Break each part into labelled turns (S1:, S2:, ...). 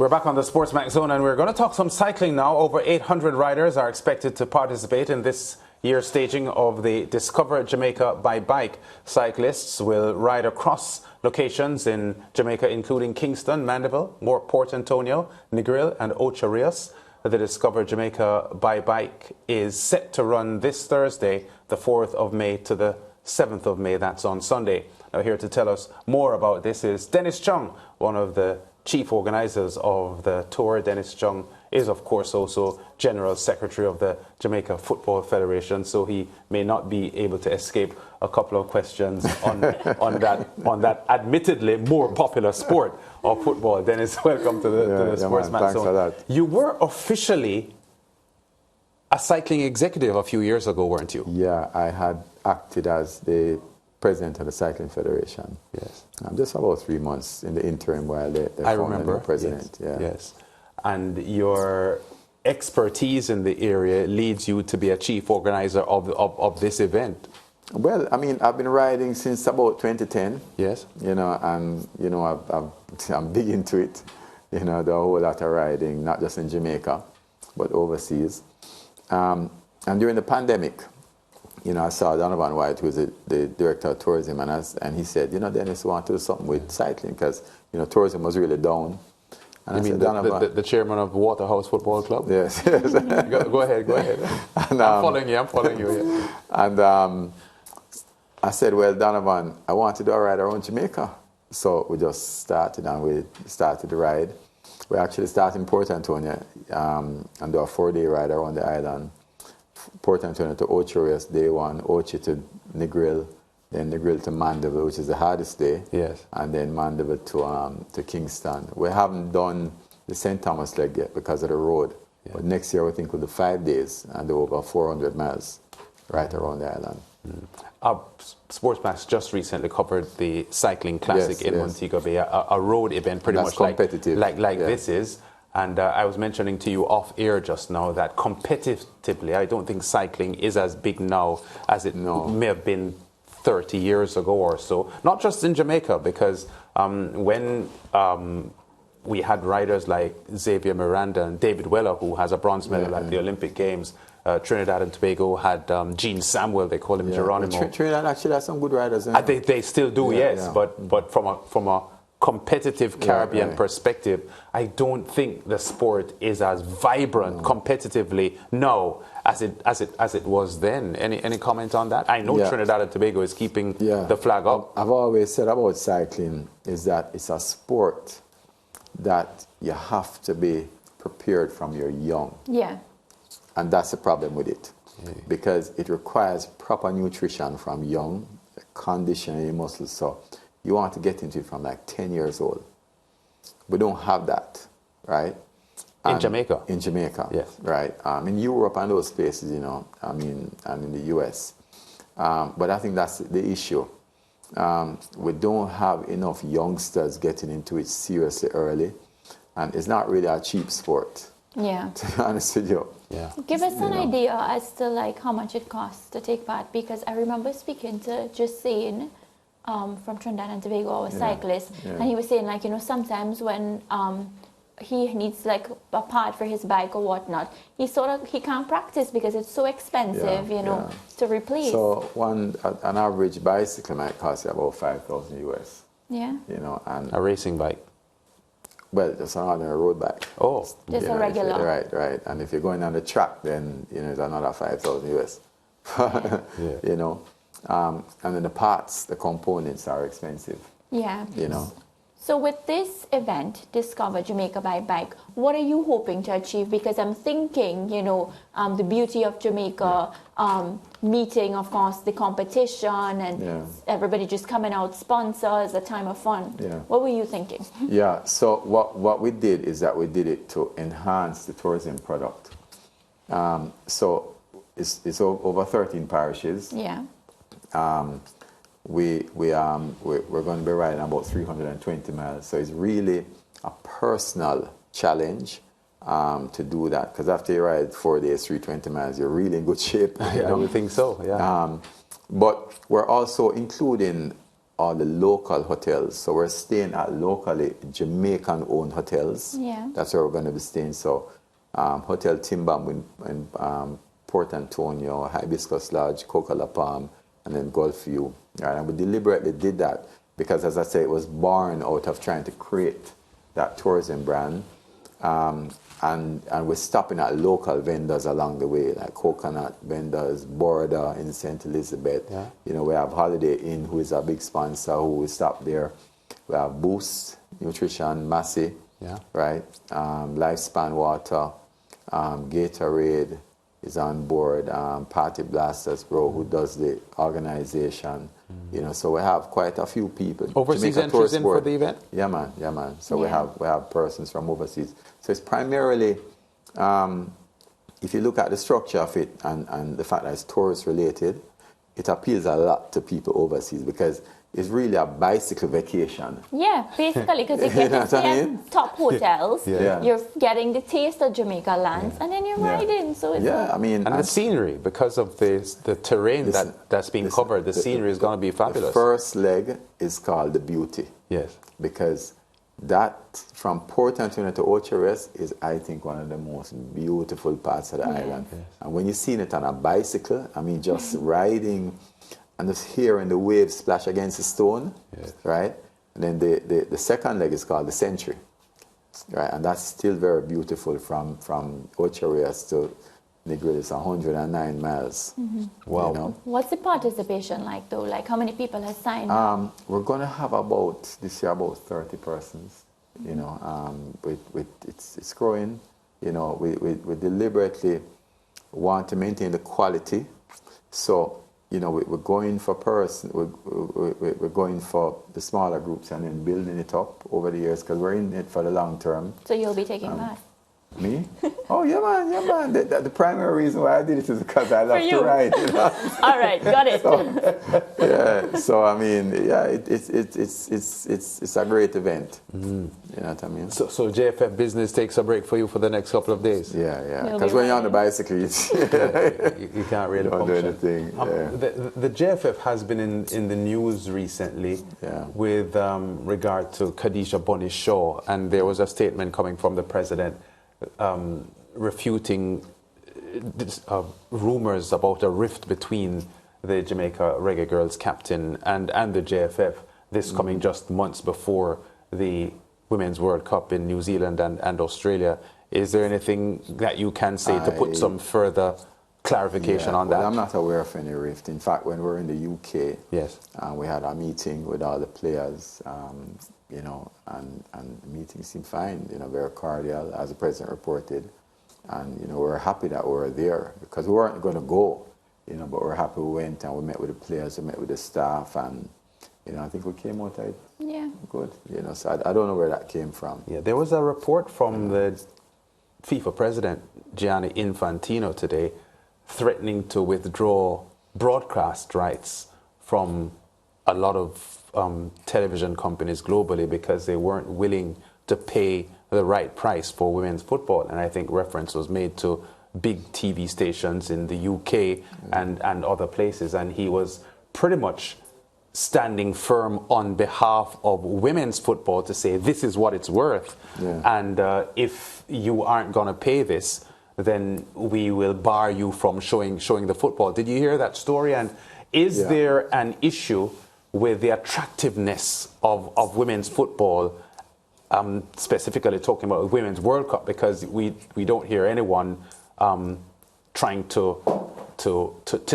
S1: We're back on the SportsMax zone, and we're going to talk some cycling now. Over 800 riders are expected to participate in this year's staging of the Discover Jamaica by Bike. Cyclists will ride across locations in Jamaica, including Kingston, Mandeville, Port Antonio, Negril, and Ocho Rios. The Discover Jamaica by Bike is set to run this Thursday, the 4th of May, to the 7th of May. That's on Sunday. Now, here to tell us more about this is Dennis Chung, one of the chief organizers of the tour. Dennis Chung is, of course, also General Secretary of the Jamaica Football Federation, so he may not be able to escape a couple of questions on that admittedly more popular sport of football. Dennis, welcome to the SportsMax Zone.
S2: For that.
S1: You were officially a cycling executive a few years ago, weren't you?
S2: Yeah, I had acted as the president of the Cycling Federation.
S1: Yes.
S2: Just about 3 months in the interim while they
S1: I
S2: found
S1: remember.
S2: a new president.
S1: Yes.
S2: Yeah.
S1: Yes. And your expertise in the area leads you to be a chief organizer of this event.
S2: Well, I mean, I've been riding since about 2010.
S1: Yes.
S2: And I'm big into it. The whole lot of riding, not just in Jamaica, but overseas. And during the pandemic, I saw Donovan White, who was the director of tourism, and he said, Dennis, we want to do something with cycling because, tourism was really down. And
S1: you mean the chairman of Waterhouse Football Club?
S2: Yes.
S1: go ahead. And, I'm following you. Yeah.
S2: And I said, well, Donovan, I want to do a ride around Jamaica. So we just started, and we started the ride. We actually started in Port Antonio and do a 4-day ride around the island. Port Antonio to Ocho Rios, day one, Ocho to Negril, then Negril to Mandeville, which is the hardest day.
S1: Yes.
S2: And then Mandeville to Kingston. We haven't done the St. Thomas leg yet because of the road. Yeah. But next year, I think we'll do 5 days and do over 400 miles right around the island.
S1: SportsMax just recently covered the Cycling Classic in Montego Bay, a road event pretty much like this is. And I was mentioning to you off air just now that competitively, I don't think cycling is as big now as it may have been 30 years ago or so. Not just in Jamaica, because when we had riders like Xavier Miranda and David Weller, who has a bronze medal at the Olympic Games, Trinidad and Tobago had Gene Samuel, they call him Geronimo.
S2: Trinidad actually has some good riders.
S1: They still do, yes. But from a competitive Caribbean perspective, I don't think the sport is as vibrant competitively now as it was then. Any comment on that? I know Trinidad and Tobago is keeping the flag up.
S2: I've always said about cycling is that it's a sport that you have to be prepared from you're young.
S3: Yeah.
S2: And that's the problem with it. Because it requires proper nutrition from young, conditioning your muscles. So you want to get into it from like 10 years old. We don't have that, right?
S1: In Jamaica?
S2: In Jamaica,
S1: yes.
S2: Right. In Europe and those places, and in the US. But I think that's the issue. We don't have enough youngsters getting into it seriously early. And it's not really a cheap sport.
S3: Yeah.
S2: To be honest with you.
S1: Yeah.
S3: Give us an idea as to how much it costs to take part, because I remember speaking to Justine from Trinidad and Tobago, a cyclist, and he was saying sometimes when he needs a part for his bike or whatnot, he can't practice because it's so expensive, to replace.
S2: So an average bicycle might cost you about $5,000 US.
S3: Yeah.
S2: And
S1: a racing bike.
S2: Well, just an ordinary road bike.
S1: Oh.
S3: Just a regular.
S2: Right. And if you're going on the track, then, it's another $5,000 US. And then the parts, the components are expensive.
S3: Yeah.
S2: So
S3: with this event, Discover Jamaica by Bike, what are you hoping to achieve? Because I'm thinking, the beauty of Jamaica, meeting, of course, the competition, and everybody just coming out, sponsors, a time of fun.
S2: Yeah.
S3: What were you thinking?
S2: Yeah, so what we did is that we did it to enhance the tourism product. So it's over 13 parishes.
S3: Yeah.
S2: We're going to be riding about 320 miles. So it's really a personal challenge to do that. Because after you ride 4 days, 320 miles, you're really in good shape.
S1: I would think so, yeah.
S2: But we're also including all the local hotels. So we're staying at locally Jamaican-owned hotels.
S3: Yeah.
S2: That's where we're going to be staying. So Hotel Timbam in Port Antonio, Hibiscus Lodge, Coca La Palm, and then Gulf View. Right? And we deliberately did that because, as I say, it was born out of trying to create that tourism brand. And we're stopping at local vendors along the way, like coconut vendors, Border in St. Elizabeth.
S1: Yeah.
S2: You know, we have Holiday Inn, who is a big sponsor, who will stop there. We have Boost Nutrition, Massey,
S1: Yeah.
S2: right? Lifespan Water, Gatorade is on board. Party Blasters, bro, who does the organization. You know, so we have quite a few people.
S1: Overseas
S2: Jamaica
S1: entries in for
S2: Tourist
S1: the event?
S2: Yeah, man, yeah, man. So
S3: Yeah.
S2: we have persons from overseas. So it's primarily, if you look at the structure of it and the fact that it's tourist related, it appeals a lot to people overseas because it's really a bicycle vacation.
S3: Yeah, basically, because you get
S2: know
S3: to
S2: what
S3: stay
S2: I
S3: at
S2: mean?
S3: top hotels,
S2: Yeah.
S3: you're getting the taste of Jamaica lands, and then you're
S2: Yeah.
S3: riding. So it's
S2: Yeah, I mean,
S1: And the scenery, because of the terrain
S2: Listen,
S1: that's being
S2: listen,
S1: covered, the scenery is going to be
S2: the
S1: fabulous.
S2: first leg is called the Beauty.
S1: Yes.
S2: Because that from Port Antonio to Ocho-Rios is, I think, one of the most beautiful parts of the island.
S1: Yes.
S2: And when you're seeing it on a bicycle, I mean, just riding and just hearing the waves splash against the stone,
S1: Yes.
S2: right? And then the second leg is called the Century, right? And that's still very beautiful from Ocho-Rios to Negril. It's 109 miles.
S1: Wow.
S2: You know?
S3: What's the participation like, though? Like, how many people have signed up?
S2: We're going to have this year about 30 persons. You know, it's growing. You know, we deliberately want to maintain the quality. So, you know, we're going for we're going for the smaller groups and then building it up over the years because we're in it for the long term.
S3: So you'll be taking part?
S2: Me? Oh, yeah, man, yeah, man. The primary reason why I did it is because I love to
S3: you.
S2: ride. You know?
S3: All right, got it.
S2: Yeah, so I mean, yeah, it's a great event. You know what I mean?
S1: So JFF business takes a break for you for the next couple of days.
S2: Yeah, yeah.
S3: You'll
S2: Because
S3: be
S2: when you're on the
S3: riding.
S2: bicycle,
S1: You can't really
S2: don't do
S1: function.
S2: anything. Yeah.
S1: The JFF has been in the news recently
S2: Yeah.
S1: with regard to Khadijah Bunny Shaw, and there was a statement coming from the president refuting rumors about a rift between the Jamaica Reggae Girlz captain and the JFF. This coming just months before the Women's World Cup in New Zealand and Australia. Is there anything that you can say to put some further clarification on that?
S2: Well, I'm not aware of any rift. In fact, when we were in the UK,
S1: Yes.
S2: we had a meeting with all the players, you know, and the meeting seemed fine, you know, very cordial, as the president reported. And, you know, we're happy that we were there because we weren't going to go, you know, but we're happy we went and we met with the players, we met with the staff, and, you know, I think we came out
S3: Yeah.
S2: good, you know, so I don't know where that came from.
S1: Yeah, there was a report from the FIFA president, Gianni Infantino, today, threatening to withdraw broadcast rights from a lot of television companies globally because they weren't willing to pay the right price for women's football. And I think reference was made to big TV stations in the UK and other places. And he was pretty much standing firm on behalf of women's football to say this is what it's worth.
S2: Yeah.
S1: And if you aren't going to pay this, then we will bar you from showing the football. Did you hear that story? And is there an issue with the attractiveness of women's football, specifically talking about the Women's World Cup? Because we don't hear anyone trying to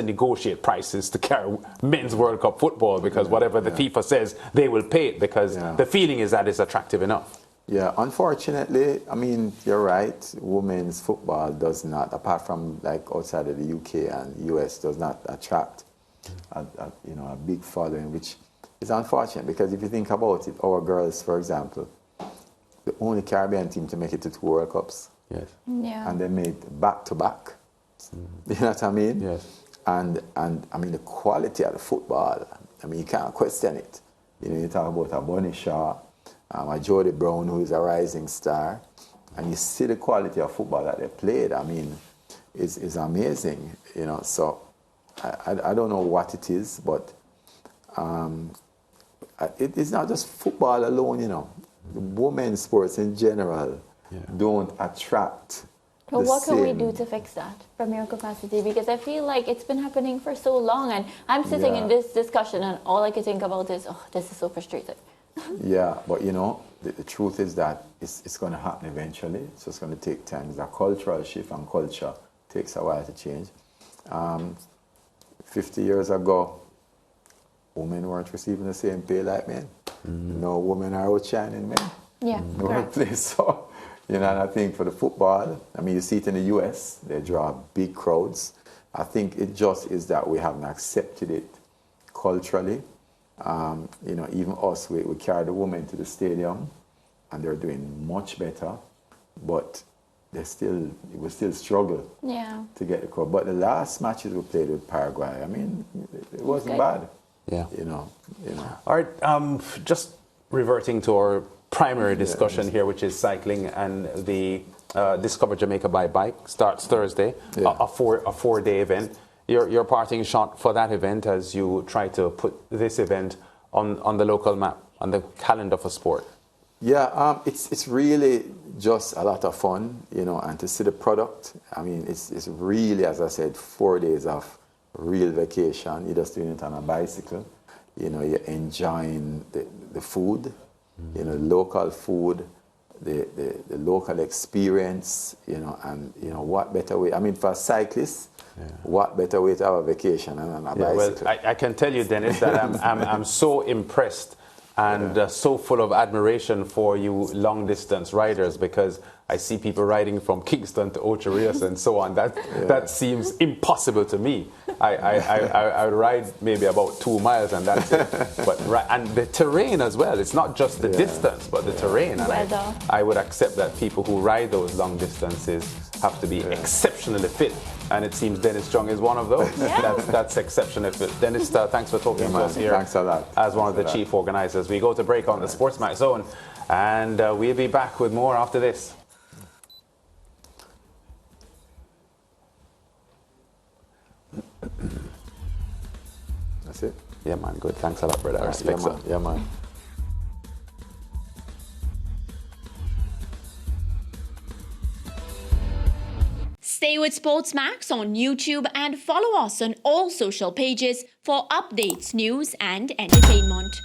S1: negotiate prices to carry Men's World Cup football, because whatever the FIFA says, they will pay it because the feeling is that it's attractive enough.
S2: Yeah, unfortunately, I mean, you're right. Women's football does not, apart from like outside of the UK and US, does not attract a big following, which is unfortunate because if you think about it, our girls, for example, the only Caribbean team to make it to 2 World Cups.
S1: Yes.
S3: Yeah.
S2: And they made back-to-back. You know what I mean?
S1: Yes.
S2: And I mean, the quality of the football, I mean, you can't question it. You know, you talk about a Bunny Shaw, a Jody Brown, who is a rising star, and you see the quality of football that they played. I mean, is amazing, you know. So I don't know what it is, but it's not just football alone, you know. Women's sports in general don't attract.
S3: But what can we do to fix that from your capacity? Because I feel like it's been happening for so long, and I'm sitting in this discussion, and all I can think about is, oh, this is so frustrating.
S2: Yeah, but you know, the truth is that it's going to happen eventually. So it's going to take time. It's a cultural shift, and culture takes a while to change. 50 years ago, women weren't receiving the same pay like men. No women are outshining men.
S3: Yeah,
S2: No place. So, you know, and I think for the football, I mean, you see it in the US, they draw big crowds. I think it just is that we haven't accepted it culturally. You know, even us, we carry the women to the stadium, and they're doing much better, but we still struggle to get the crowd. But the last matches we played with Paraguay, I mean, it wasn't bad.
S1: Yeah.
S2: You know.
S1: All right, just reverting to our primary discussion here, which is cycling, and the Discover Jamaica by Bike starts Thursday, a four-day event. Your parting shot for that event as you try to put this event on the local map, on the calendar for sport.
S2: Yeah, it's really just a lot of fun, you know, and to see the product. I mean, it's really, as I said, 4 days of real vacation. You're just doing it on a bicycle. You know, you're enjoying the food, you know, local food, the local experience, you know, and, you know, what better way? I mean, for cyclists, what better way to have a vacation than on a bicycle?
S1: Well, I can tell you, Dennis, that I'm so impressed and so full of admiration for you long-distance riders, because I see people riding from Kingston to Ocho Rios and so on. That seems impossible to me. I ride maybe about 2 miles and that's it. And the terrain as well. It's not just the distance, but the terrain. And I would accept that people who ride those long distances have to be exceptionally fit. And it seems Dennis Chung is one of those. That's exceptionally fit. Dennis, thanks for talking to us here.
S2: Thanks a lot.
S1: As one of the chief organizers. We go to break on the SportsMax Zone, and we'll be back with more after this.
S2: That's it?
S1: Yeah, man. Good. Thanks a lot, brother. I respect that.
S2: Yeah, man.
S4: Stay with SportsMax on YouTube and follow us on all social pages for updates, news, and entertainment.